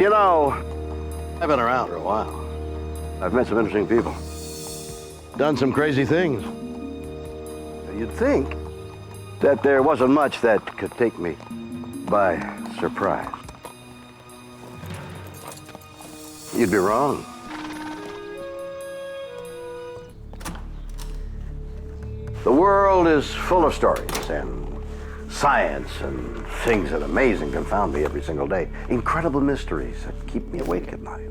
You know, I've been around for a while. I've met some interesting people. Done some crazy things. You'd think that there wasn't much that could take me by surprise. You'd be wrong. The world is full of stories and science and things that amaze and confound me every single day. Incredible mysteries that keep me awake at night.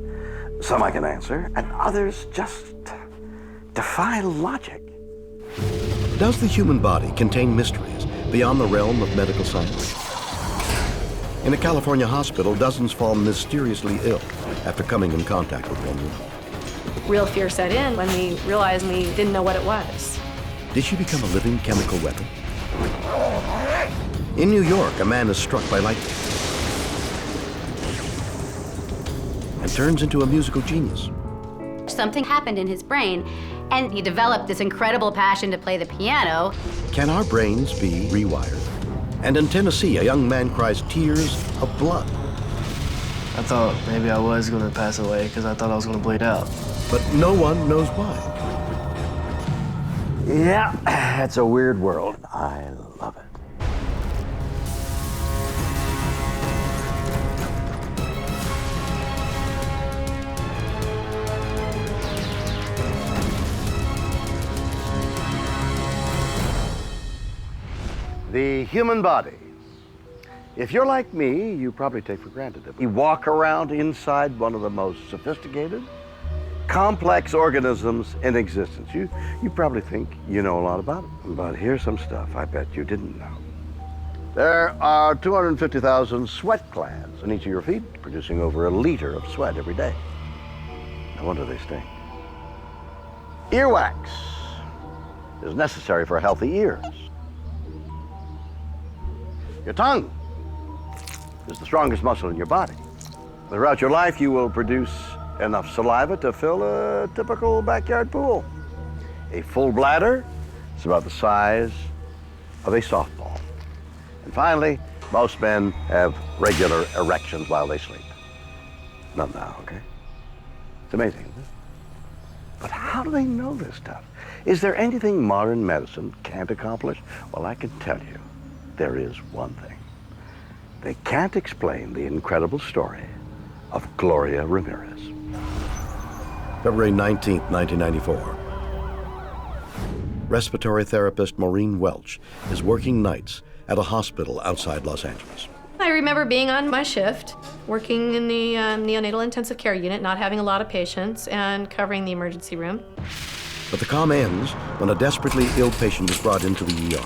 Some I can answer, and others just defy logic. Does the human body contain mysteries beyond the realm of medical science? In a California hospital, dozens fall mysteriously ill after coming in contact with one woman. Real fear set in when we realized we didn't know what it was. Did she become a living chemical weapon? In New York, a man is struck by lightning and turns into a musical genius. Something happened in his brain, and he developed this incredible passion to play the piano. Can our brains be rewired? And in Tennessee, a young man cries tears of blood. I thought maybe I was going to pass away because I thought I was going to bleed out. But no one knows why. Yeah, it's a weird world. I love it. The human body. If you're like me, you probably take for granted that we walk around inside one of the most sophisticated, complex organisms in existence. You probably think you know a lot about it, but here's some stuff I bet you didn't know. There are 250,000 sweat glands in each of your feet, producing over 1 liter of sweat every day. No wonder they stink. Earwax is necessary for healthy ears. Your tongue is the strongest muscle in your body. Throughout your life, you will produce enough saliva to fill a typical backyard pool. A full bladder is about the size of a softball. And finally, most men have regular erections while they sleep. Not now, okay? It's amazing, isn't it? But how do they know this stuff? Is there anything modern medicine can't accomplish? Well, I can tell you, there is one thing. They can't explain the incredible story of Gloria Ramirez. February 19th, 1994. Respiratory therapist Maureen Welch is working nights at a hospital outside Los Angeles. I remember being on my shift, working in the neonatal intensive care unit, not having a lot of patients, and covering the emergency room. But the calm ends when a desperately ill patient is brought into the ER.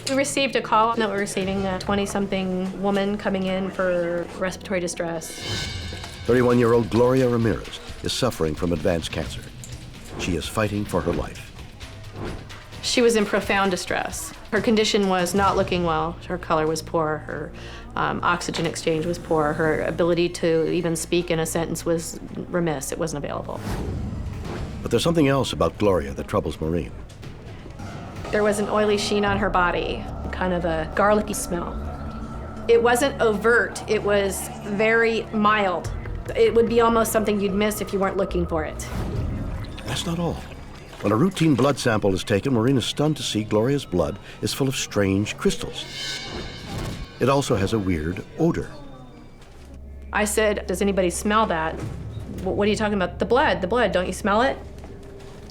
We received a call that we were receiving a 20-something woman coming in for respiratory distress. 31-year-old Gloria Ramirez is suffering from advanced cancer. She is fighting for her life. She was in profound distress. Her condition was not looking well. Her color was poor, her oxygen exchange was poor, her ability to even speak in a sentence was remiss, it wasn't available. But there's something else about Gloria that troubles Maureen. There was an oily sheen on her body, kind of a garlicky smell. It wasn't overt, it was very mild. It would be almost something you'd miss if you weren't looking for it. That's not all. When a routine blood sample is taken, Maureen is stunned to see Gloria's blood is full of strange crystals. It also has a weird odor. I said, does anybody smell that? What are you talking about? The blood, don't you smell it?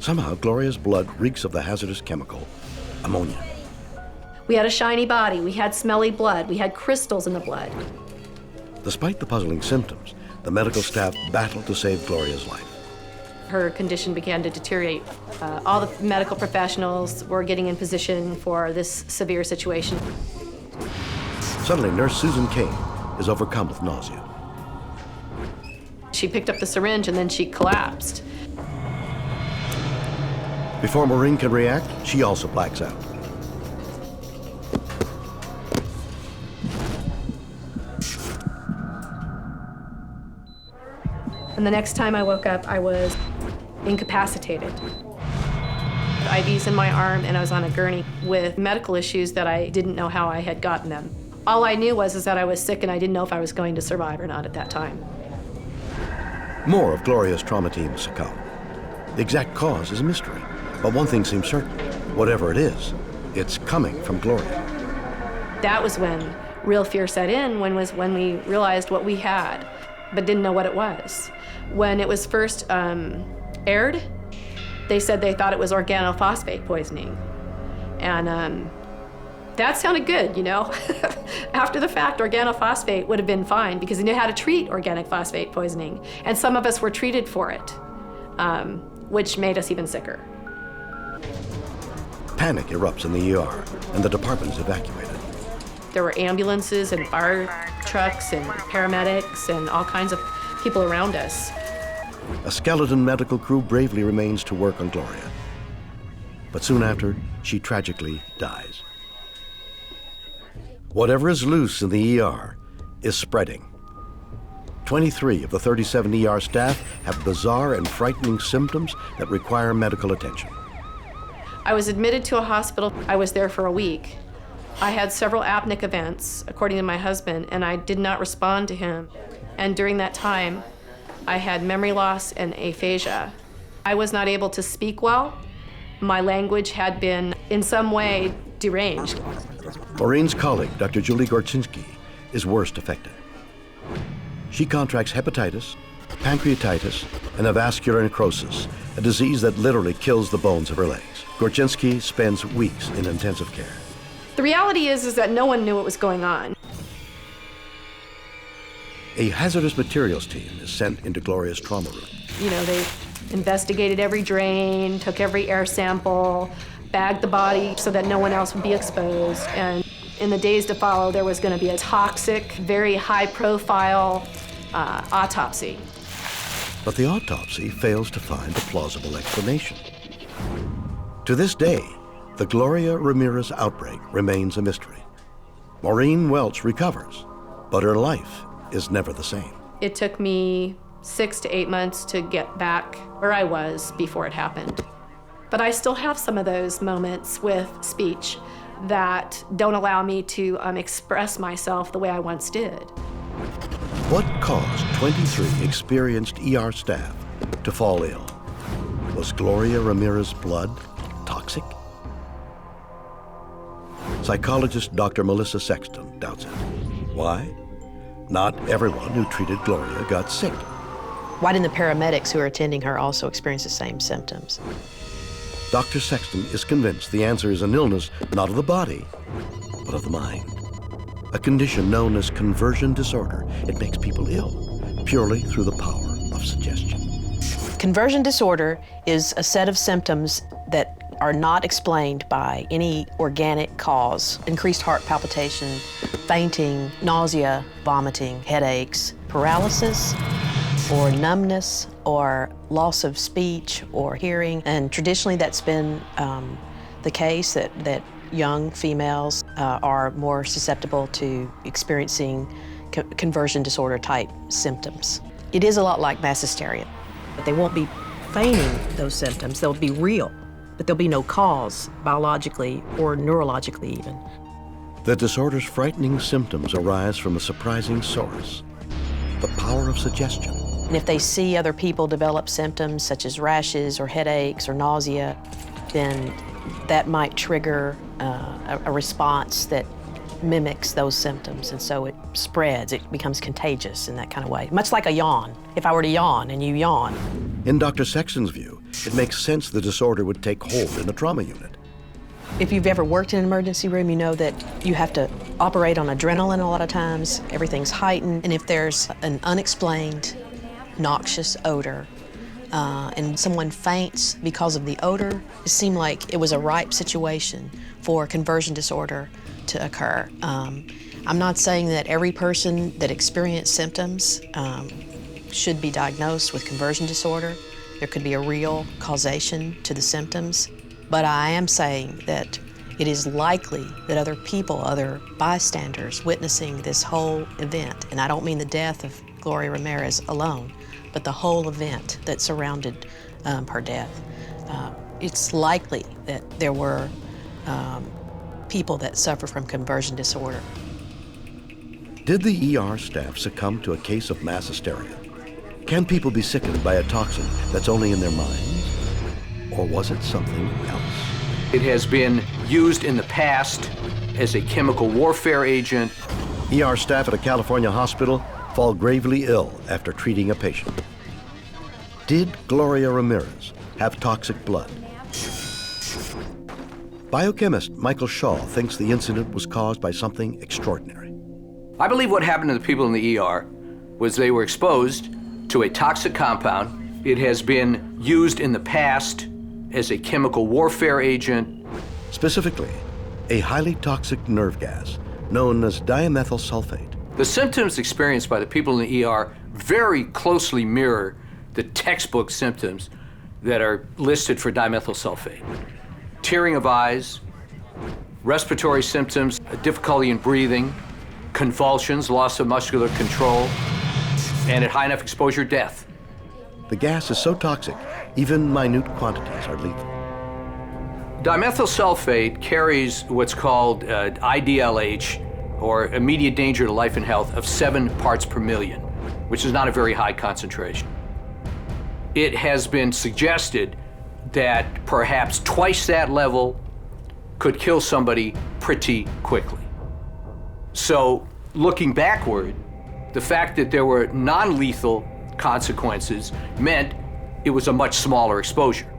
Somehow, Gloria's blood reeks of the hazardous chemical, ammonia. We had a shiny body, we had smelly blood, we had crystals in the blood. Despite the puzzling symptoms, the medical staff battled to save Gloria's life. Her condition began to deteriorate. All the medical professionals were getting in position for this severe situation. Suddenly, Nurse Susan Kane is overcome with nausea. She picked up the syringe and then she collapsed. Before Maureen can react, she also blacks out. And the next time I woke up, I was incapacitated. IVs in my arm, and I was on a gurney with medical issues that I didn't know how I had gotten them. All I knew was that I was sick and I didn't know if I was going to survive or not at that time. More of Gloria's trauma team succumb. The exact cause is a mystery, but one thing seems certain. Whatever it is, it's coming from Gloria. That was when real fear set in, when we realized what we had, but didn't know what it was. When it was first aired, they said they thought it was organophosphate poisoning. And that sounded good, you know? After the fact, organophosphate would have been fine because they knew how to treat organic phosphate poisoning. And some of us were treated for it, which made us even sicker. Panic erupts in the ER, and the department is evacuated. There were ambulances and fire trucks and paramedics and all kinds of people around us. A skeleton medical crew bravely remains to work on Gloria. But soon after, she tragically dies. Whatever is loose in the ER is spreading. 23 of the 37 ER staff have bizarre and frightening symptoms that require medical attention. I was admitted to a hospital. I was there for a week. I had several apneic events, according to my husband, and I did not respond to him. And during that time, I had memory loss and aphasia. I was not able to speak well. My language had been, in some way, deranged. Maureen's colleague, Dr. Julie Gorczynski, is worst affected. She contracts hepatitis, pancreatitis, and avascular necrosis, a disease that literally kills the bones of her legs. Gorczynski spends weeks in intensive care. The reality is that no one knew what was going on. A hazardous materials team is sent into Gloria's trauma room. You know, they investigated every drain, took every air sample, bagged the body so that no one else would be exposed. And in the days to follow, there was going to be a toxic, very high-profile autopsy. But the autopsy fails to find a plausible explanation. To this day, the Gloria Ramirez outbreak remains a mystery. Maureen Welch recovers, but her life is never the same. It took me 6 to 8 months to get back where I was before it happened. But I still have some of those moments with speech that don't allow me to express myself the way I once did. What caused 23 experienced ER staff to fall ill? Was Gloria Ramirez's blood toxic? Psychologist Dr. Melissa Sexton doubts it. Why? Not everyone who treated Gloria got sick. Why didn't the paramedics who are attending her also experience the same symptoms? Dr. Sexton is convinced the answer is an illness not of the body, but of the mind. A condition known as conversion disorder. It makes people ill purely through the power of suggestion. Conversion disorder is a set of symptoms that are not explained by any organic cause. Increased heart palpitation, fainting, nausea, vomiting, headaches, paralysis, or numbness, or loss of speech or hearing. And traditionally that's been the case that young females are more susceptible to experiencing conversion disorder type symptoms. It is a lot like mass hysteria. But they won't be feigning those symptoms, they'll be real, but there'll be no cause biologically or neurologically even. The disorder's frightening symptoms arise from a surprising source, the power of suggestion. And if they see other people develop symptoms such as rashes or headaches or nausea, then that might trigger a response that mimics those symptoms, and so it spreads, it becomes contagious in that kind of way. Much like a yawn. If I were to yawn and you yawn. In Dr. Sexton's view, it makes sense the disorder would take hold in a trauma unit. If you've ever worked in an emergency room, you know that you have to operate on adrenaline a lot of times. Everything's heightened, and if there's an unexplained noxious odor, and someone faints because of the odor, it seemed like it was a ripe situation for conversion disorder to occur. I'm not saying that every person that experienced symptoms should be diagnosed with conversion disorder. There could be a real causation to the symptoms, but I am saying that it is likely that other people, other bystanders witnessing this whole event, and I don't mean the death of Gloria Ramirez alone, but the whole event that surrounded her death. It's likely that there were people that suffer from conversion disorder. Did the ER staff succumb to a case of mass hysteria? Can people be sickened by a toxin that's only in their minds? Or was it something else? It has been used in the past as a chemical warfare agent. ER staff at a California hospital fall gravely ill after treating a patient. Did Gloria Ramirez have toxic blood? Biochemist Michael Shaw thinks the incident was caused by something extraordinary. I believe what happened to the people in the ER was they were exposed to a toxic compound. It has been used in the past as a chemical warfare agent. Specifically, a highly toxic nerve gas known as dimethyl sulfate. The symptoms experienced by the people in the ER very closely mirror the textbook symptoms that are listed for dimethyl sulfate. Tearing of eyes, respiratory symptoms, difficulty in breathing, convulsions, loss of muscular control, and at high enough exposure, death. The gas is so toxic, even minute quantities are lethal. Dimethyl sulfate carries what's called IDLH, or immediate danger to life and health, of 7 parts per million, which is not a very high concentration. It has been suggested that perhaps twice that level could kill somebody pretty quickly. So, looking backward, the fact that there were non-lethal consequences meant it was a much smaller exposure.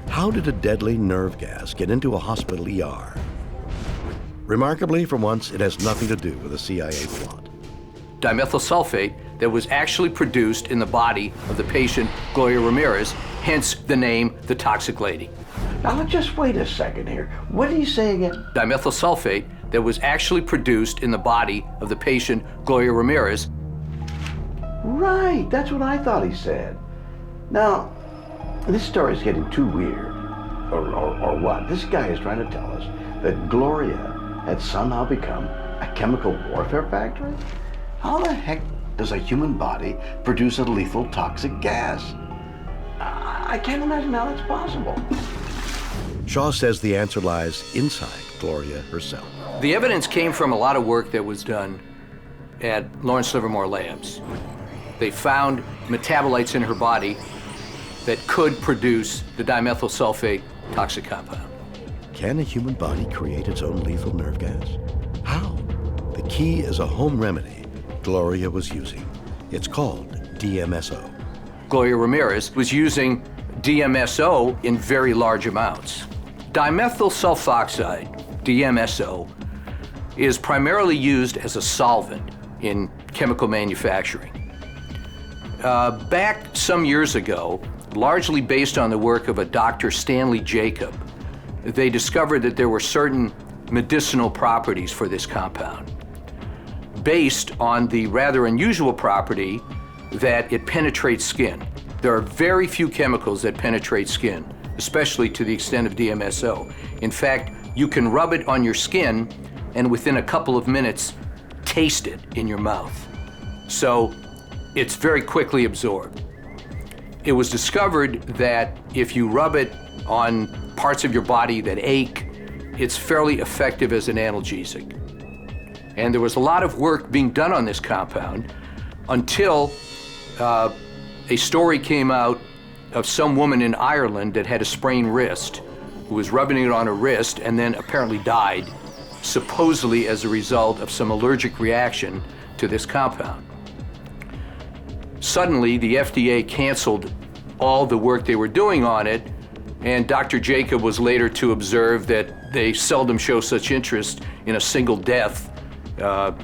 How did a deadly nerve gas get into a hospital ER? Remarkably, for once, it has nothing to do with a CIA plot. Dimethyl sulfate that was actually produced in the body of the patient, Gloria Ramirez, hence the name, the toxic lady. Now, just wait a second here. What are you saying again? Dimethyl sulfate that was actually produced in the body of the patient, Gloria Ramirez. Right, that's what I thought he said. Now, this story's getting too weird. Or what? This guy is trying to tell us that Gloria had somehow become a chemical warfare factory? How the heck does a human body produce a lethal toxic gas? I can't imagine how that's possible. Shaw says the answer lies inside Gloria herself. The evidence came from a lot of work that was done at Lawrence Livermore Labs. They found metabolites in her body that could produce the dimethyl sulfate toxic compound. Can a human body create its own lethal nerve gas? How? The key is a home remedy Gloria was using. It's called DMSO. Gloria Ramirez was using DMSO in very large amounts. Dimethyl sulfoxide, DMSO, is primarily used as a solvent in chemical manufacturing. Back some years ago, largely based on the work of a Dr. Stanley Jacob, they discovered that there were certain medicinal properties for this compound, based on the rather unusual property that it penetrates skin. There are very few chemicals that penetrate skin, especially to the extent of DMSO. In fact, you can rub it on your skin and within a couple of minutes, taste it in your mouth. So it's very quickly absorbed. It was discovered that if you rub it on parts of your body that ache, it's fairly effective as an analgesic. And there was a lot of work being done on this compound until a story came out of some woman in Ireland that had a sprained wrist, who was rubbing it on her wrist and then apparently died, supposedly as a result of some allergic reaction to this compound. Suddenly, the FDA canceled all the work they were doing on it, and Dr. Jacob was later to observe that they seldom show such interest in a single death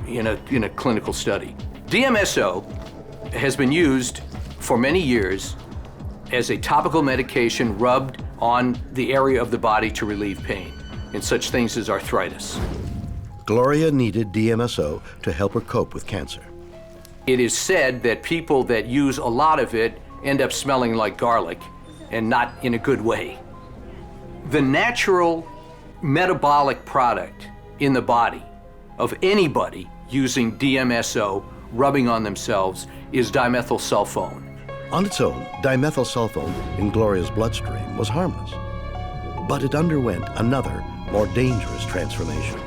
in a clinical study. DMSO has been used for many years as a topical medication rubbed on the area of the body to relieve pain in such things as arthritis. Gloria needed DMSO to help her cope with cancer. It is said that people that use a lot of it end up smelling like garlic, and not in a good way. The natural metabolic product in the body of anybody using DMSO rubbing on themselves is dimethylsulfone. On its own, dimethylsulfone in Gloria's bloodstream was harmless. But it underwent another, more dangerous transformation.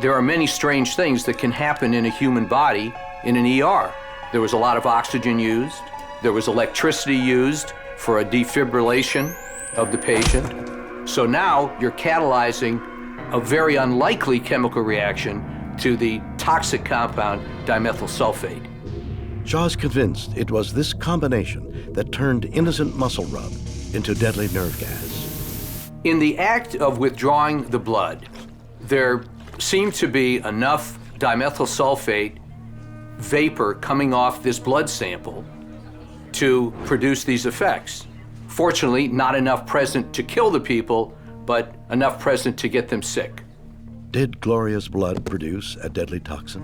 There are many strange things that can happen in a human body in an ER. There was a lot of oxygen used. There was electricity used for a defibrillation of the patient. So now you're catalyzing a very unlikely chemical reaction to the toxic compound dimethyl sulfate. Shaw's convinced it was this combination that turned innocent muscle rub into deadly nerve gas. In the act of withdrawing the blood, there seemed to be enough dimethyl sulfate vapor coming off this blood sample to produce these effects. Fortunately, not enough present to kill the people, but enough present to get them sick. Did Gloria's blood produce a deadly toxin?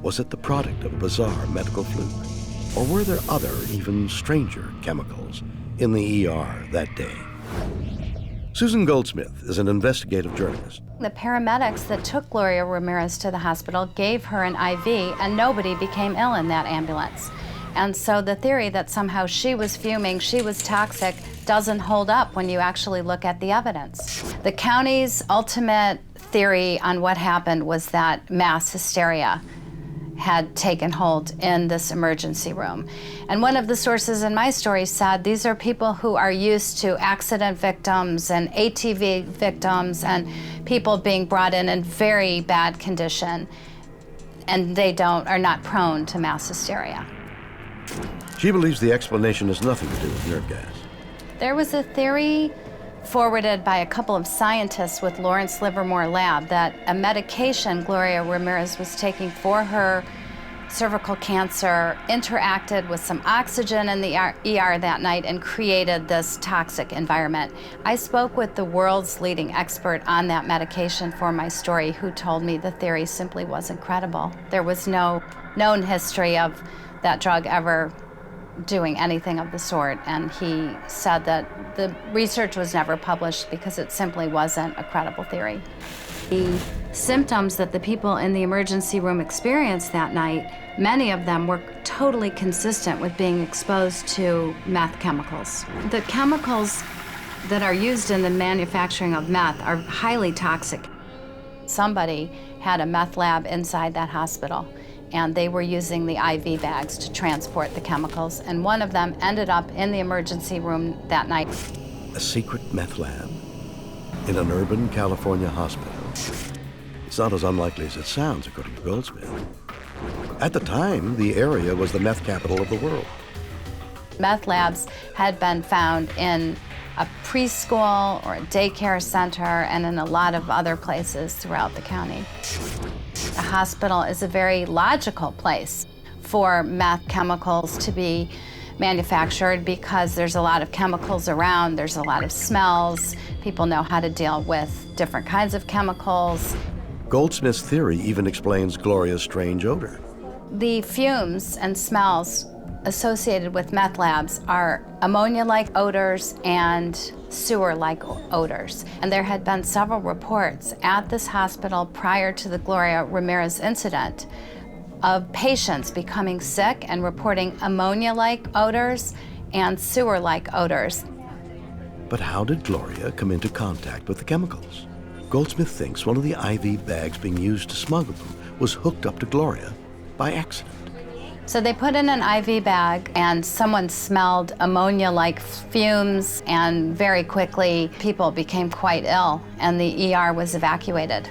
Was it the product of a bizarre medical fluke? Or were there other, even stranger chemicals in the ER that day? Susan Goldsmith is an investigative journalist. The paramedics that took Gloria Ramirez to the hospital gave her an IV, and nobody became ill in that ambulance. And so the theory that somehow she was fuming, she was toxic, doesn't hold up when you actually look at the evidence. The county's ultimate theory on what happened was that mass hysteria had taken hold in this emergency room. And one of the sources in my story said these are people who are used to accident victims and ATV victims and people being brought in very bad condition, and they are not prone to mass hysteria. She believes the explanation has nothing to do with nerve gas. There was a theory forwarded by a couple of scientists with Lawrence Livermore Lab that a medication Gloria Ramirez was taking for her cervical cancer interacted with some oxygen in the ER that night and created this toxic environment. I spoke with the world's leading expert on that medication for my story, who told me the theory simply wasn't credible. There was no known history of that drug ever doing anything of the sort, and he said that the research was never published because it simply wasn't a credible theory. The symptoms that the people in the emergency room experienced that night, many of them were totally consistent with being exposed to meth chemicals. The chemicals that are used in the manufacturing of meth are highly toxic. Somebody had a meth lab inside that hospital, and they were using the IV bags to transport the chemicals, and one of them ended up in the emergency room that night. A secret meth lab in an urban California hospital. It's not as unlikely as it sounds, according to Goldsmith. At the time, the area was the meth capital of the world. Meth labs had been found in a preschool or a daycare center and in a lot of other places throughout the county. A hospital is a very logical place for meth chemicals to be manufactured because there's a lot of chemicals around, there's a lot of smells, people know how to deal with different kinds of chemicals. Goldsmith's theory even explains Gloria's strange odor. The fumes and smells associated with meth labs are ammonia-like odors and sewer-like odors. And there had been several reports at this hospital prior to the Gloria Ramirez incident of patients becoming sick and reporting ammonia-like odors and sewer-like odors. But how did Gloria come into contact with the chemicals? Goldsmith thinks one of the IV bags being used to smuggle them was hooked up to Gloria by accident. So they put in an IV bag and someone smelled ammonia-like fumes, and very quickly people became quite ill and the ER was evacuated.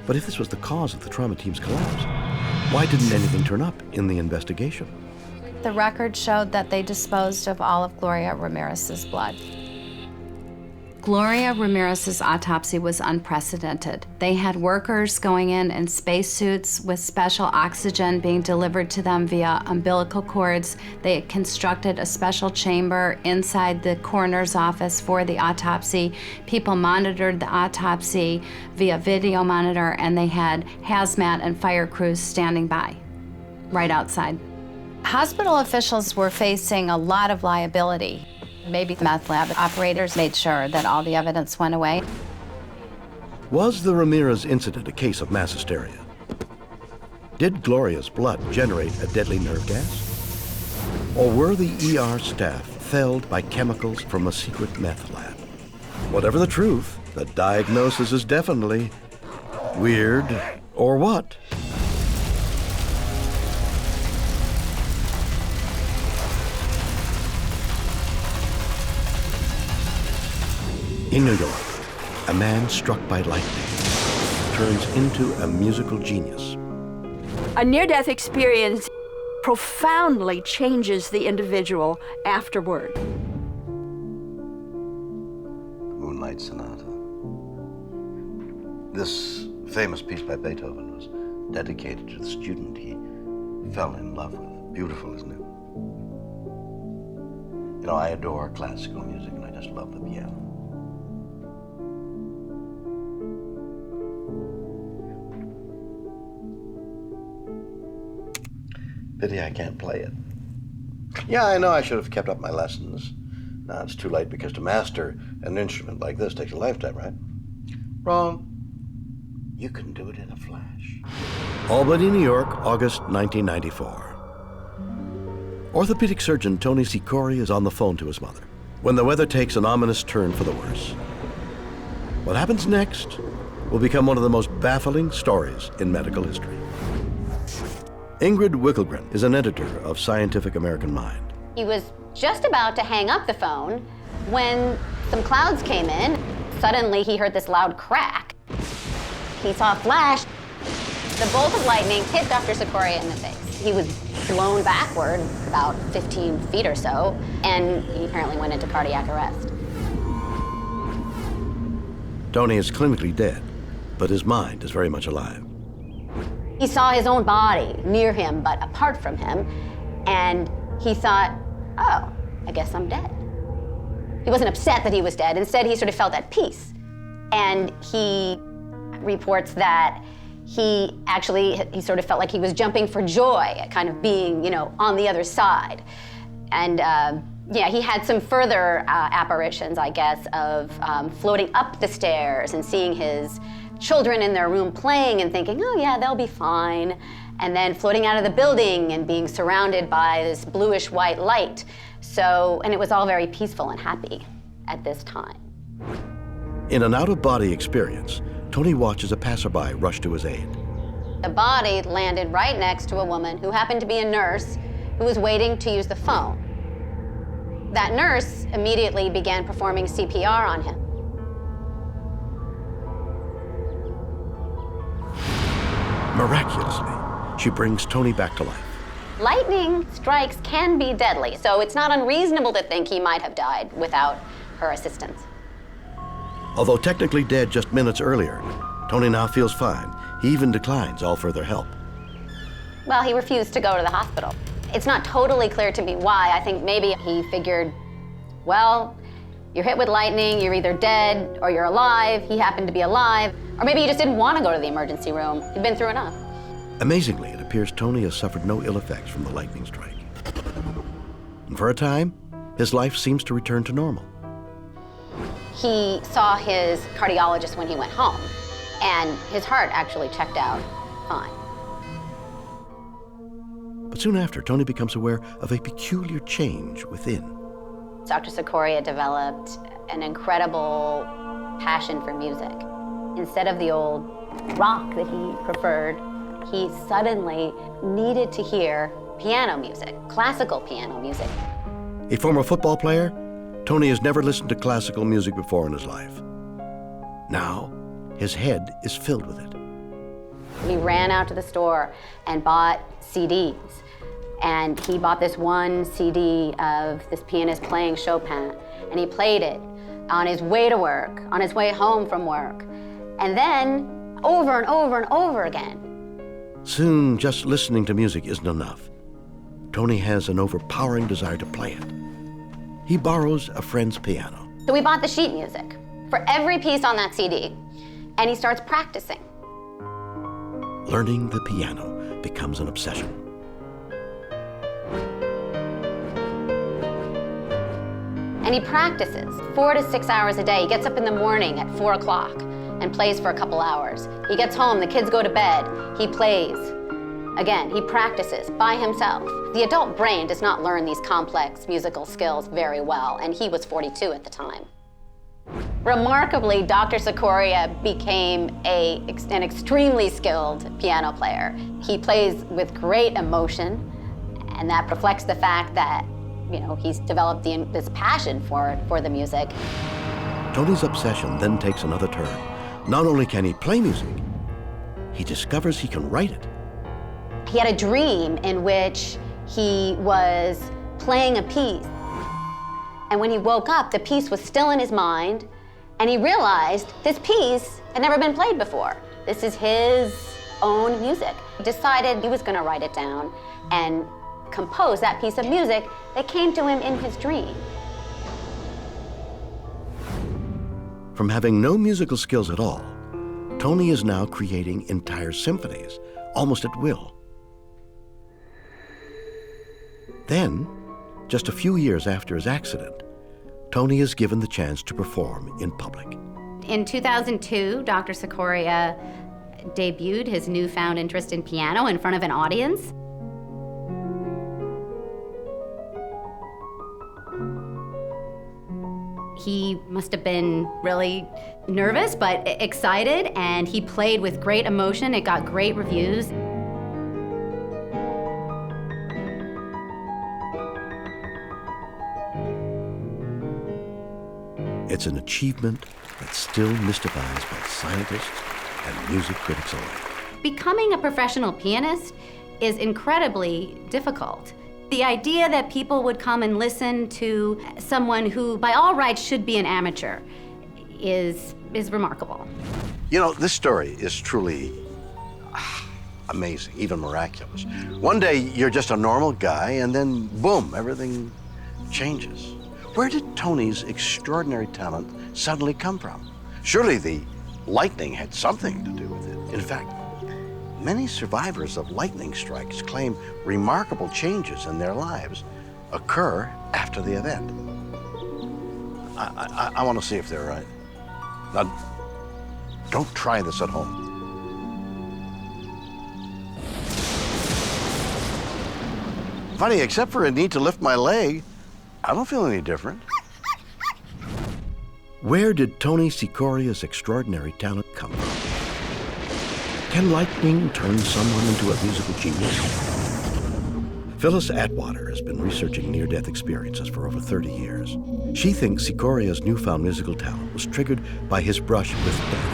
But if this was the cause of the trauma team's collapse, why didn't anything turn up in the investigation? The record showed that they disposed of all of Gloria Ramirez's blood. Gloria Ramirez's autopsy was unprecedented. They had workers going in spacesuits with special oxygen being delivered to them via umbilical cords. They had constructed a special chamber inside the coroner's office for the autopsy. People monitored the autopsy via video monitor, and they had hazmat and fire crews standing by right outside. Hospital officials were facing a lot of liability. Maybe the meth lab operators made sure that all the evidence went away. Was the Ramirez incident a case of mass hysteria? Did Gloria's blood generate a deadly nerve gas? Or were the ER staff felled by chemicals from a secret meth lab? Whatever the truth, the diagnosis is definitely weird Or what? In New York, a man struck by lightning turns into a musical genius. A near-death experience profoundly changes the individual afterward. Moonlight Sonata. This famous piece by Beethoven was dedicated to the student he fell in love with. Beautiful, isn't it? You know, I adore classical music, and I just love the piano. Pity I can't play it. Yeah, I know I should have kept up my lessons. Now it's too late because to master an instrument like this takes a lifetime, right? Wrong. You can do it in a flash. Albany, New York, August 1994. Orthopedic surgeon Tony Sicori is on the phone to his mother when the weather takes an ominous turn for the worse. What happens next will become one of the most baffling stories in medical history. Ingrid Wickelgren is an editor of Scientific American Mind. He was just about to hang up the phone when some clouds came in. Suddenly, he heard this loud crack. He saw a flash. The bolt of lightning hit Dr. Sikoria in the face. He was blown backward about 15 feet or so, and he apparently went into cardiac arrest. Tony is clinically dead, but his mind is very much alive. He saw his own body near him, but apart from him, and he thought, oh, I guess I'm dead. He wasn't upset that he was dead. Instead, he sort of felt at peace. And he reports that he sort of felt like he was jumping for joy at kind of being, on the other side. And he had some further apparitions, I guess, of floating up the stairs and seeing his children in their room playing and thinking, oh yeah, they'll be fine. And then floating out of the building and being surrounded by this bluish white light. And it was all very peaceful and happy at this time. In an out-of-body experience, Tony watches a passerby rush to his aid. The body landed right next to a woman who happened to be a nurse who was waiting to use the phone. That nurse immediately began performing CPR on him. Miraculously, she brings Tony back to life. Lightning strikes can be deadly, so it's not unreasonable to think he might have died without her assistance. Although technically dead just minutes earlier, Tony now feels fine. He even declines all further help. Well, he refused to go to the hospital. It's not totally clear to me why. I think maybe he figured, well, you're hit with lightning, you're either dead or you're alive. He happened to be alive. Or maybe he just didn't want to go to the emergency room. He'd been through enough. Amazingly, it appears Tony has suffered no ill effects from the lightning strike. And for a time, his life seems to return to normal. He saw his cardiologist when he went home, and his heart actually checked out fine. But soon after, Tony becomes aware of a peculiar change within. Dr. Sikoria developed an incredible passion for music. Instead of the old rock that he preferred, he suddenly needed to hear piano music, classical piano music. A former football player, Tony has never listened to classical music before in his life. Now, his head is filled with it. He ran out to the store and bought CDs. And he bought this one CD of this pianist playing Chopin, and he played it on his way to work, on his way home from work, and then over and over and over again. Soon, just listening to music isn't enough. Tony has an overpowering desire to play it. He borrows a friend's piano. So we bought the sheet music for every piece on that CD, and he starts practicing. Learning the piano becomes an obsession. And he practices 4 to 6 hours a day. He gets up in the morning at 4 o'clock and plays for a couple hours. He gets home, the kids go to bed, he plays. Again, he practices by himself. The adult brain does not learn these complex musical skills very well, and he was 42 at the time. Remarkably, Dr. Sikoria became an extremely skilled piano player. He plays with great emotion, and that reflects the fact that, he's developed this passion for the music. Tony's obsession then takes another turn. Not only can he play music, he discovers he can write it. He had a dream in which he was playing a piece. And when he woke up, the piece was still in his mind, and he realized this piece had never been played before. This is his own music. He decided he was going to write it down and compose that piece of music that came to him in his dream. From having no musical skills at all, Tony is now creating entire symphonies, almost at will. Then, just a few years after his accident, Tony is given the chance to perform in public. In 2002, Dr. Sikoria debuted his newfound interest in piano in front of an audience. He must have been really nervous, but excited, and he played with great emotion. It got great reviews. It's an achievement that still mystifies both scientists and music critics alike. Becoming a professional pianist is incredibly difficult. The idea that people would come and listen to someone who, by all rights, should be an amateur is remarkable. This story is truly amazing, even miraculous. One day, you're just a normal guy, and then, boom, everything changes. Where did Tony's extraordinary talent suddenly come from? Surely the lightning had something to do with it. In fact, many survivors of lightning strikes claim remarkable changes in their lives occur after the event. I want to see if they're right. Now, don't try this at home. Funny, except for a need to lift my leg, I don't feel any different. Where did Tony Sikoria's extraordinary talent come from? Can lightning turn someone into a musical genius? Phyllis Atwater has been researching near-death experiences for over 30 years. She thinks Sikoria's newfound musical talent was triggered by his brush with death.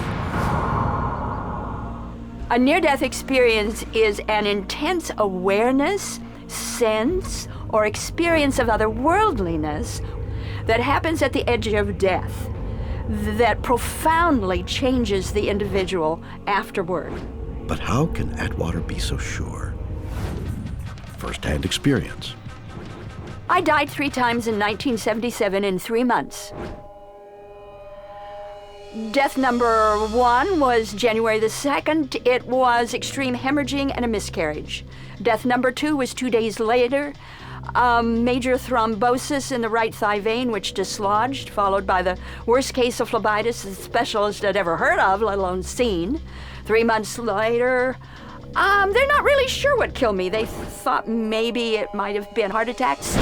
A near-death experience is an intense awareness, sense, or experience of otherworldliness that happens at the edge of death that profoundly changes the individual afterward. But how can Atwater be so sure? First-hand experience. I died 3 times in 1977 in 3 months. Death number 1 was January the 2nd. It was extreme hemorrhaging and a miscarriage. Death number 2 was 2 days later. Major thrombosis in the right thigh vein, which dislodged, followed by the worst case of phlebitis the specialist had ever heard of, let alone seen. 3 months later, they're not really sure what killed me. They thought maybe it might have been heart attacks.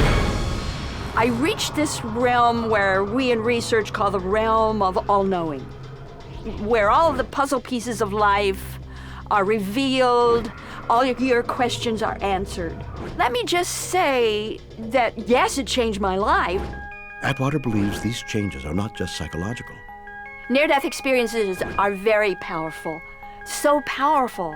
I reached this realm where we in research call the realm of all-knowing, where all of the puzzle pieces of life are revealed, all of your questions are answered. Let me just say that, yes, it changed my life. Atwater believes these changes are not just psychological. Near-death experiences are very powerful, so powerful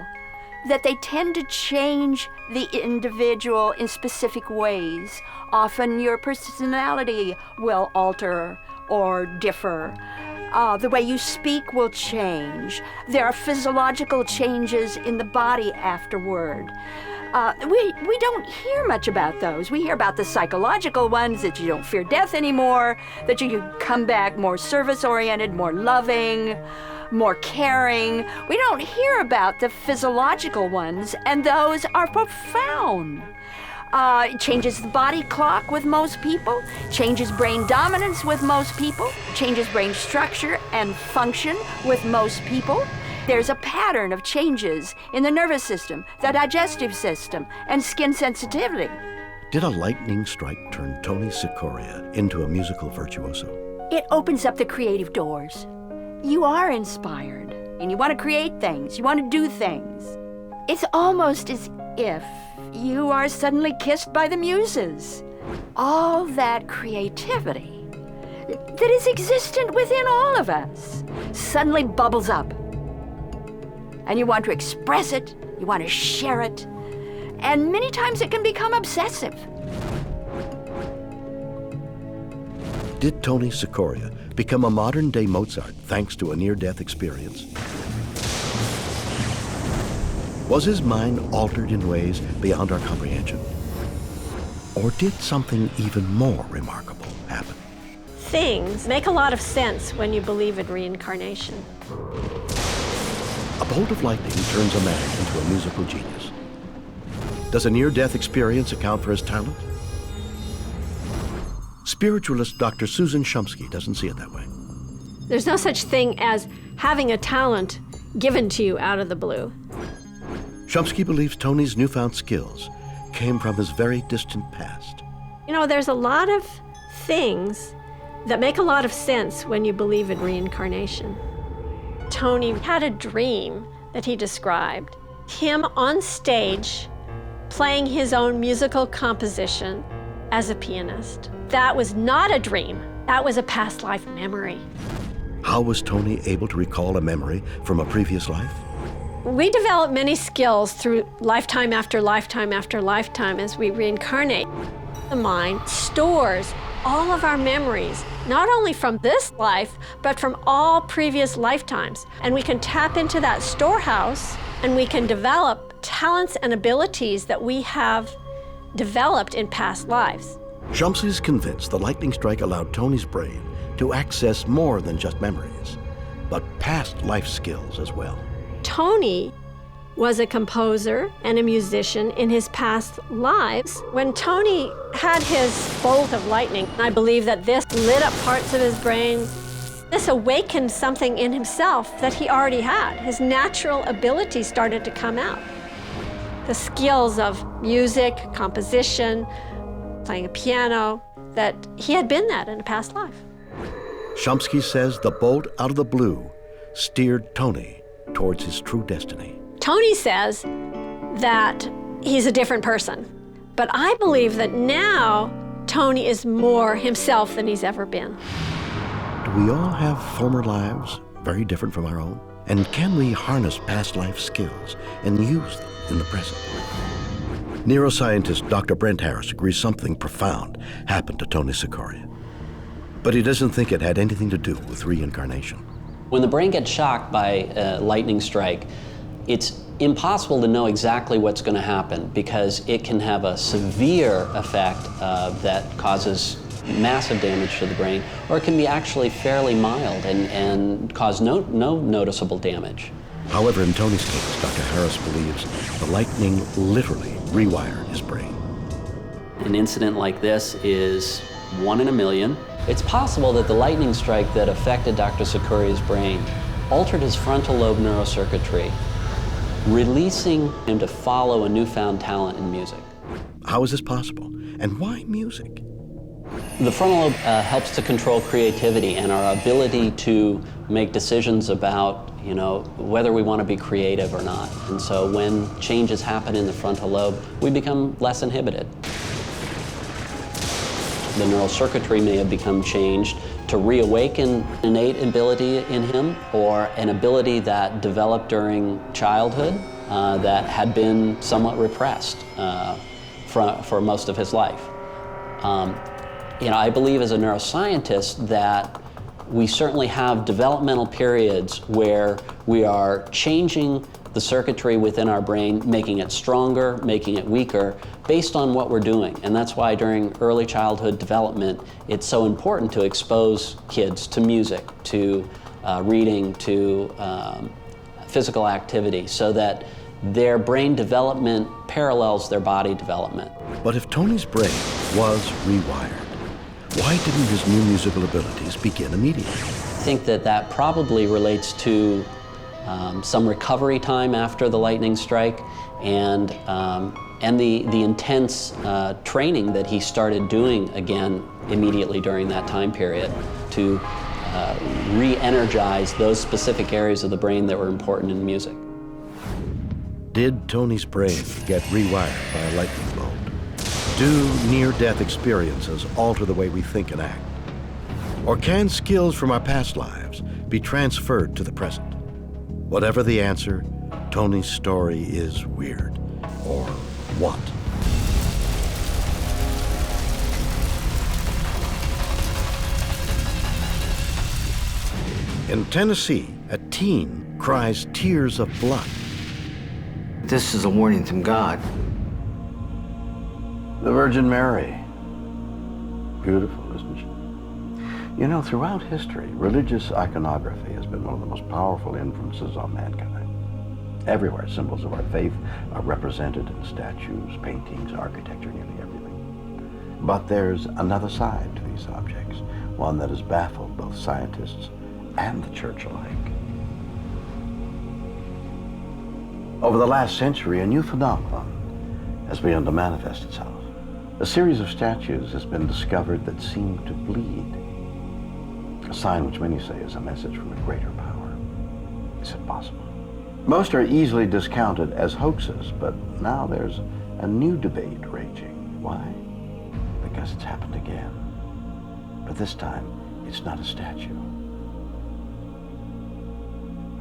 that they tend to change the individual in specific ways. Often your personality will alter or differ. The way you speak will change. There are physiological changes in the body afterward. We don't hear much about those. We hear about the psychological ones, that you don't fear death anymore, that you can come back more service-oriented, more loving, more caring. We don't hear about the physiological ones, and those are profound. It changes the body clock with most people, changes brain dominance with most people, changes brain structure and function with most people. There's a pattern of changes in the nervous system, the digestive system, and skin sensitivity. Did a lightning strike turn Tony Sikoria into a musical virtuoso? It opens up the creative doors. You are inspired, and you want to create things, you want to do things. It's almost as if you are suddenly kissed by the muses. All that creativity that is existent within all of us suddenly bubbles up. And you want to express it, you want to share it, and many times it can become obsessive. Did Tony Sikoria become a modern-day Mozart thanks to a near-death experience? Was his mind altered in ways beyond our comprehension? Or did something even more remarkable happen? Things make a lot of sense when you believe in reincarnation. A bolt of lightning turns a man into a musical genius. Does a near-death experience account for his talent? Spiritualist Dr. Susan Shumsky doesn't see it that way. There's no such thing as having a talent given to you out of the blue. Shumsky believes Tony's newfound skills came from his very distant past. You know, there's a lot of things that make a lot of sense when you believe in reincarnation. Tony had a dream that he described. Him on stage playing his own musical composition as a pianist. That was not a dream. That was a past life memory. How was Tony able to recall a memory from a previous life? We develop many skills through lifetime after lifetime after lifetime as we reincarnate. The mind stores all of our memories, not only from this life, but from all previous lifetimes. And we can tap into that storehouse and we can develop talents and abilities that we have developed in past lives. Shumsky is convinced the lightning strike allowed Tony's brain to access more than just memories, but past life skills as well. Tony was a composer and a musician in his past lives. When Tony had his bolt of lightning, I believe that this lit up parts of his brain. This awakened something in himself that he already had. His natural ability started to come out. The skills of music, composition, playing a piano, that he had been that in a past life. Shumsky says the bolt out of the blue steered Tony towards his true destiny. Tony says that he's a different person, but I believe that now Tony is more himself than he's ever been. Do we all have former lives very different from our own? And can we harness past life skills and use them in the present? Neuroscientist Dr. Brent Harris agrees something profound happened to Tony Sikoria, but he doesn't think it had anything to do with reincarnation. When the brain gets shocked by a lightning strike, it's impossible to know exactly what's going to happen because it can have a severe effect that causes massive damage to the brain, or it can be actually fairly mild and cause no noticeable damage. However, in Tony's case, Dr. Harris believes the lightning literally rewired his brain. An incident like this is 1 in a million. It's possible that the lightning strike that affected Dr. Sikoria's brain altered his frontal lobe neurocircuitry, releasing him to follow a newfound talent in music. How is this possible? And why music? The frontal lobe helps to control creativity and our ability to make decisions about, whether we want to be creative or not. And so when changes happen in the frontal lobe, we become less inhibited. The neural circuitry may have become changed to reawaken innate ability in him, or an ability that developed during childhood that had been somewhat repressed for most of his life. I believe as a neuroscientist that we certainly have developmental periods where we are changing the circuitry within our brain, making it stronger, making it weaker, based on what we're doing. And that's why during early childhood development, it's so important to expose kids to music, to reading, to physical activity, so that their brain development parallels their body development. But if Tony's brain was rewired, why didn't his new musical abilities begin immediately? I think that probably relates to some recovery time after the lightning strike, and the intense training that he started doing again immediately during that time period to re-energize those specific areas of the brain that were important in music. Did Tony's brain get rewired by a lightning bolt? Do near-death experiences alter the way we think and act? Or can skills from our past lives be transferred to the present? Whatever the answer, Tony's story is weird. Or what? In Tennessee, a teen cries tears of blood. This is a warning from God. The Virgin Mary. Beautiful, isn't she? You know, throughout history, religious iconography has been one of the most powerful influences on mankind. Everywhere, symbols of our faith are represented in statues, paintings, architecture, nearly everything. But there's another side to these objects, one that has baffled both scientists and the church alike. Over the last century, a new phenomenon has begun to manifest itself. A series of statues has been discovered that seem to bleed, a sign which many say is a message from a greater power. Is it possible? Most are easily discounted as hoaxes, but now there's a new debate raging. Why? Because it's happened again. But this time, it's not a statue.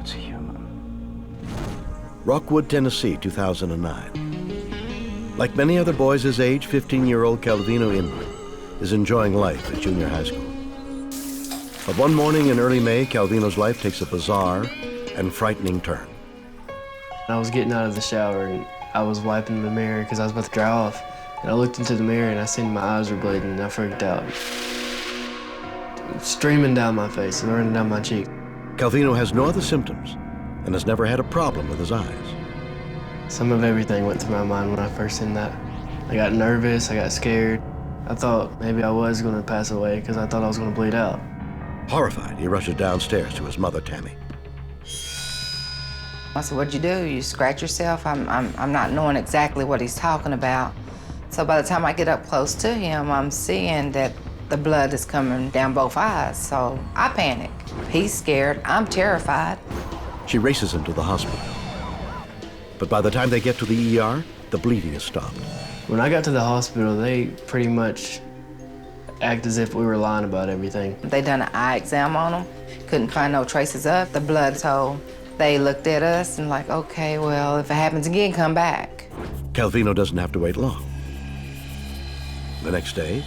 It's a human. Rockwood, Tennessee, 2009. Like many other boys his age, 15-year-old Calvino Inman is enjoying life at junior high school. But one morning in early May, Calvino's life takes a bizarre and frightening turn. I was getting out of the shower and I was wiping the mirror because I was about to dry off. And I looked into the mirror and I seen my eyes were bleeding and I freaked out. Streaming down my face and running down my cheek. Calvino has no other symptoms and has never had a problem with his eyes. Some of everything went through my mind when I first seen that. I got nervous, I got scared. I thought maybe I was going to pass away because I thought I was going to bleed out. Horrified, he rushes downstairs to his mother, Tammy. I said, what'd you do? You scratch yourself? I'm not knowing exactly what he's talking about. So by the time I get up close to him, I'm seeing that the blood is coming down both eyes. So I panic. He's scared, I'm terrified. She races him to the hospital. But by the time they get to the ER, the bleeding has stopped. When I got to the hospital, they pretty much act as if we were lying about everything. They done an eye exam on him, couldn't find no traces of the blood, so they looked at us and like, okay, well, if it happens again, come back. Calvino doesn't have to wait long. The next day,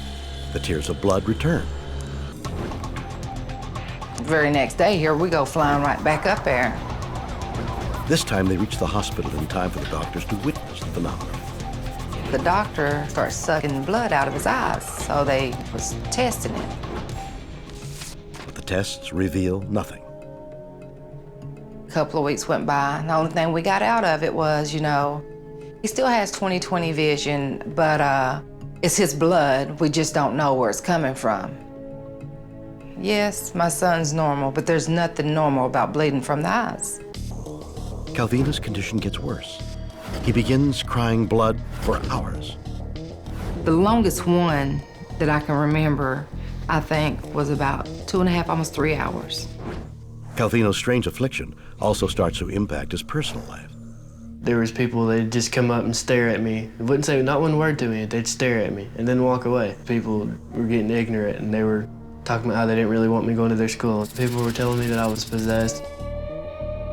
the tears of blood return. The very next day, here we go flying right back up there. This time they reach the hospital in time for the doctors to witness the phenomenon. The doctor starts sucking blood out of his eyes, so they was testing it. But the tests reveal nothing. A couple of weeks went by, and the only thing we got out of it was, you know, he still has 20/20 vision, but it's his blood. We just don't know where it's coming from. Yes, my son's normal, but there's nothing normal about bleeding from the eyes. Calvino's condition gets worse. He begins crying blood for hours. The longest one that I can remember, I think, was about 2.5, almost 3 hours. Calvino's strange affliction also starts to impact his personal life. There was people, they'd just come up and stare at me. They wouldn't say not one word to me, they'd stare at me and then walk away. People were getting ignorant and they were talking about how they didn't really want me going to their school. People were telling me that I was possessed.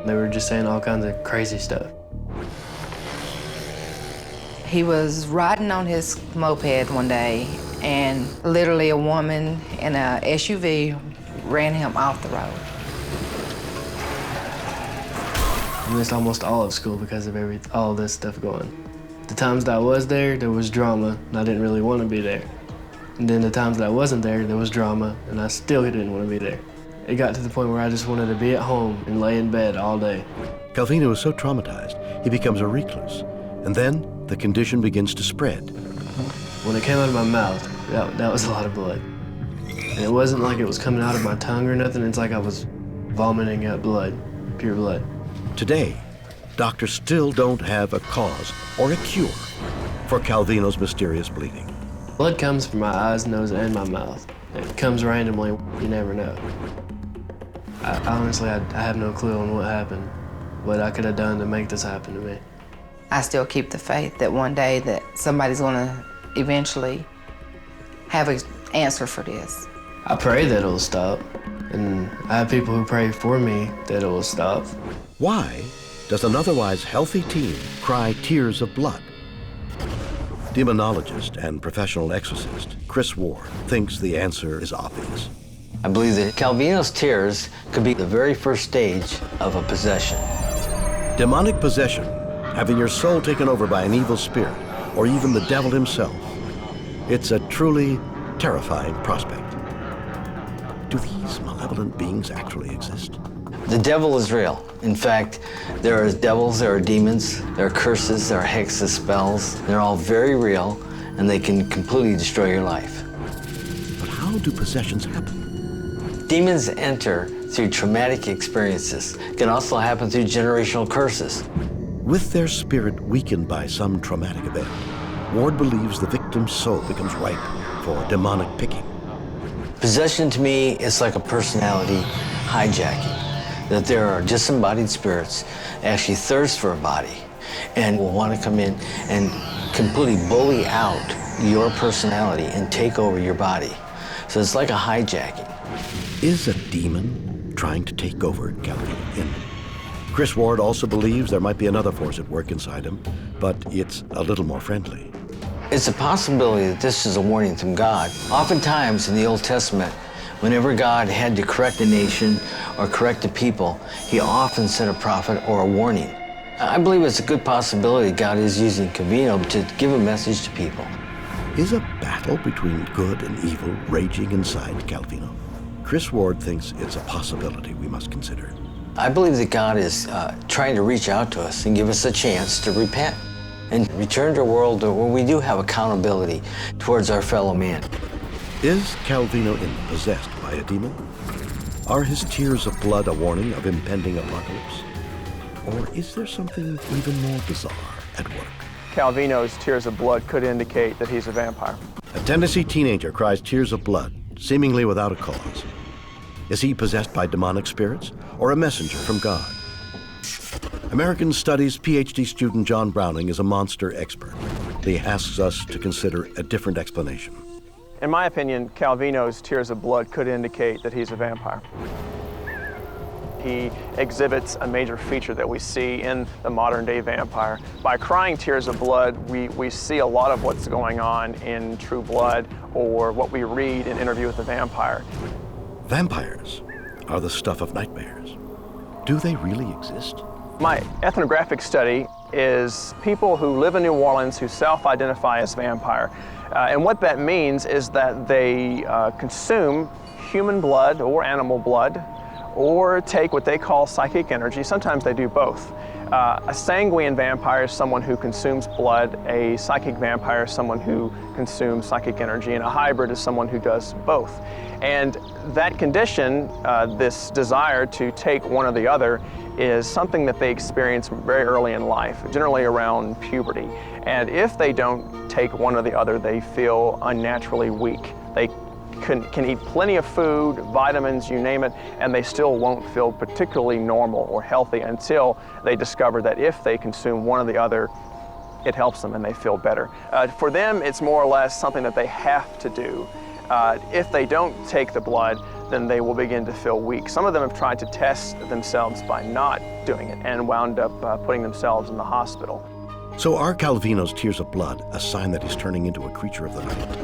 They were just saying all kinds of crazy stuff. He was riding on his moped one day, and literally a woman in a SUV ran him off the road. I missed almost all of school because of all this stuff going. The times that I was there was drama, and I didn't really want to be there. And then the times that I wasn't there was drama, and I still didn't want to be there. It got to the point where I just wanted to be at home and lay in bed all day. Calvino is so traumatized, he becomes a recluse. And then the condition begins to spread. When it came out of my mouth, that was a lot of blood. And it wasn't like it was coming out of my tongue or nothing. It's like I was vomiting out blood, pure blood. Today, doctors still don't have a cause or a cure for Calvino's mysterious bleeding. Blood comes from my eyes, nose, and my mouth. It comes randomly, you never know. Honestly, I have no clue on what happened, what I could have done to make this happen to me. I still keep the faith that one day that somebody's gonna eventually have an answer for this. I pray that it'll stop, and I have people who pray for me that it will stop. Why does an otherwise healthy teen cry tears of blood? Demonologist and professional exorcist Chris Ward thinks the answer is obvious. I believe that Calvino's tears could be the very first stage of a possession. Demonic possession, having your soul taken over by an evil spirit, or even the devil himself. It's a truly terrifying prospect. Do these malevolent beings actually exist? The devil is real. In fact, there are devils, there are demons, there are curses, there are hexes, spells. They're all very real, and they can completely destroy your life. But how do possessions happen? Demons enter through traumatic experiences. It can also happen through generational curses. With their spirit weakened by some traumatic event, Ward believes the victim's soul becomes ripe for demonic picking. Possession to me is like a personality hijacking, that there are disembodied spirits that actually thirst for a body and will want to come in and completely bully out your personality and take over your body. So it's like a hijacking. Is a demon trying to take over Calvino? Chris Ward also believes there might be another force at work inside him, but it's a little more friendly. It's a possibility that this is a warning from God. Oftentimes in the Old Testament, whenever God had to correct a nation or correct a people, he often sent a prophet or a warning. I believe it's a good possibility God is using Calvino to give a message to people. Is a battle between good and evil raging inside Calvino? Chris Ward thinks it's a possibility we must consider. I believe that God is trying to reach out to us and give us a chance to repent and return to a world where we do have accountability towards our fellow man. Is Calvino possessed by a demon? Are his tears of blood a warning of impending apocalypse? Or is there something even more bizarre at work? Calvino's tears of blood could indicate that he's a vampire. A Tennessee teenager cries tears of blood, seemingly without a cause. Is he possessed by demonic spirits or a messenger from God? American Studies PhD student John Browning is a monster expert. He asks us to consider a different explanation. In my opinion, Calvino's tears of blood could indicate that he's a vampire. He exhibits a major feature that we see in the modern day vampire. By crying tears of blood, we see a lot of what's going on in True Blood or what we read in Interview with the Vampire. Vampires are the stuff of nightmares. Do they really exist? My ethnographic study is people who live in New Orleans who self-identify as vampire. And what that means is that they consume human blood or animal blood or take what they call psychic energy. Sometimes they do both. A sanguine vampire is someone who consumes blood. A psychic vampire is someone who consumes psychic energy. And a hybrid is someone who does both. And that condition, this desire to take one or the other, is something that they experience very early in life, generally around puberty. And if they don't take one or the other, they feel unnaturally weak. They can eat plenty of food, vitamins, you name it, and they still won't feel particularly normal or healthy until they discover that if they consume one or the other, it helps them and they feel better. For them, it's more or less something that they have to do. If they don't take the blood, then they will begin to feel weak. Some of them have tried to test themselves by not doing it and wound up putting themselves in the hospital. So are Calvino's tears of blood a sign that he's turning into a creature of the night?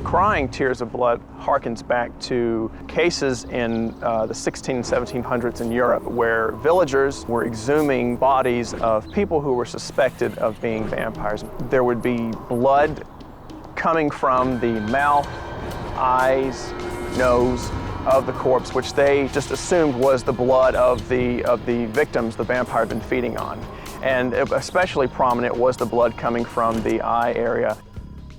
Crying tears of blood harkens back to cases in the 1600s and 1700s in Europe where villagers were exhuming bodies of people who were suspected of being vampires. There would be blood coming from the mouth, eyes, nose of the corpse, which they just assumed was the blood of the victims the vampire had been feeding on. And especially prominent was the blood coming from the eye area.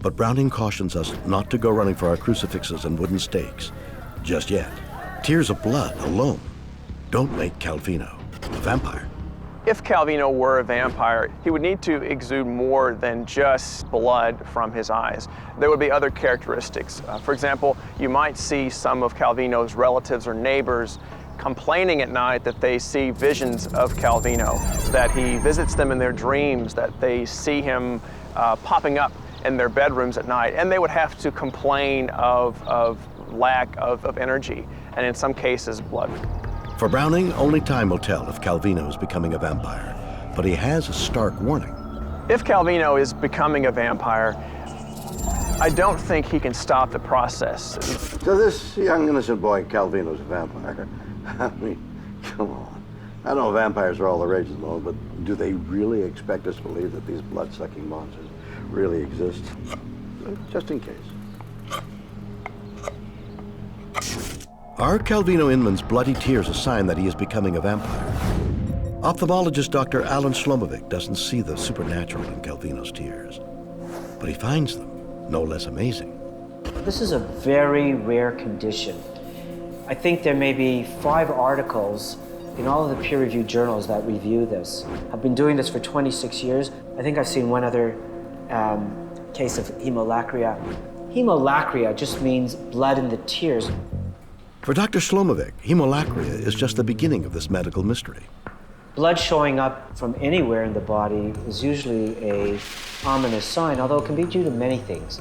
But Browning cautions us not to go running for our crucifixes and wooden stakes just yet. Tears of blood alone don't make Calvino a vampire. If Calvino were a vampire, he would need to exude more than just blood from his eyes. There would be other characteristics. For example, you might see some of Calvino's relatives or neighbors complaining at night that they see visions of Calvino, that he visits them in their dreams, that they see him popping up in their bedrooms at night, and they would have to complain of lack of energy, and in some cases, blood. For Browning, only time will tell if Calvino is becoming a vampire, but he has a stark warning. If Calvino is becoming a vampire, I don't think he can stop the process. So this young innocent boy, Calvino's a vampire. I mean, come on. I know vampires are all the rage at the moment, but do they really expect us to believe that these blood-sucking monsters really exist? Just in case. Are Calvino Inman's bloody tears a sign that he is becoming a vampire? Ophthalmologist Dr. Alan Shlomovic doesn't see the supernatural in Calvino's tears, but he finds them no less amazing. This is a very rare condition. I think there may be 5 articles in all of the peer-reviewed journals that review this. I've been doing this for 26 years. I think I've seen one other case of hemolacria. Hemolacria just means blood in the tears. For Dr. Shlomovic, hemolacria is just the beginning of this medical mystery. Blood showing up from anywhere in the body is usually an ominous sign, although it can be due to many things.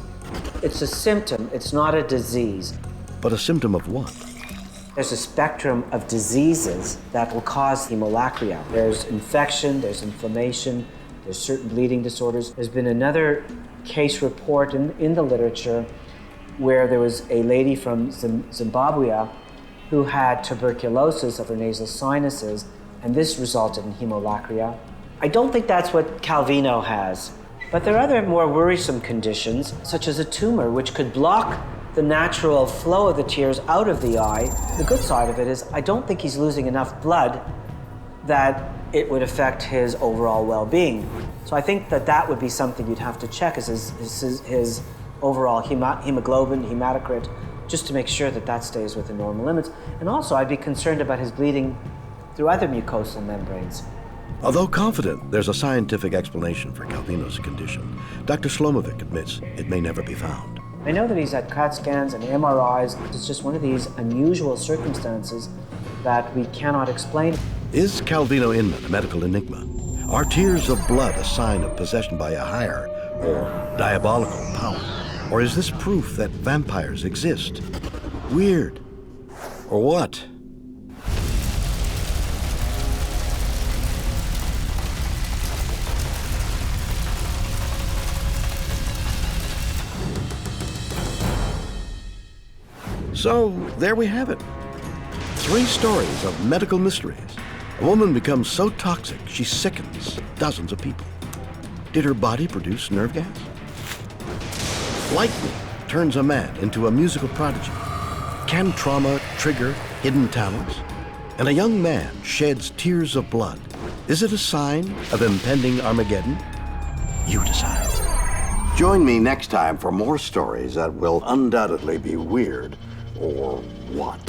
It's a symptom, it's not a disease. But a symptom of what? There's a spectrum of diseases that will cause hemolacria. There's infection, there's inflammation, there's certain bleeding disorders. There's been another case report in the literature where there was a lady from Zimbabwe who had tuberculosis of her nasal sinuses, and this resulted in hemolacria. I don't think that's what Calvino has, but there are other more worrisome conditions, such as a tumor, which could block the natural flow of the tears out of the eye. The good side of it is I don't think he's losing enough blood that it would affect his overall well-being. So I think that would be something you'd have to check, is his overall hemoglobin, hematocrit, just to make sure that stays within normal limits. And also, I'd be concerned about his bleeding through other mucosal membranes. Although confident there's a scientific explanation for Calvino's condition, Dr. Shlomovic admits it may never be found. I know that he's had CAT scans and MRIs. It's just one of these unusual circumstances that we cannot explain. Is Calvino Inman a medical enigma? Are tears of blood a sign of possession by a higher or diabolical power? Or is this proof that vampires exist? Weird. Or what? So, there we have it. 3 stories of medical mysteries. A woman becomes so toxic she sickens dozens of people. Did her body produce nerve gas? Lightning turns a man into a musical prodigy. Can trauma trigger hidden talents? And a young man sheds tears of blood. Is it a sign of impending Armageddon? You decide. Join me next time for more stories that will undoubtedly be weird, or what?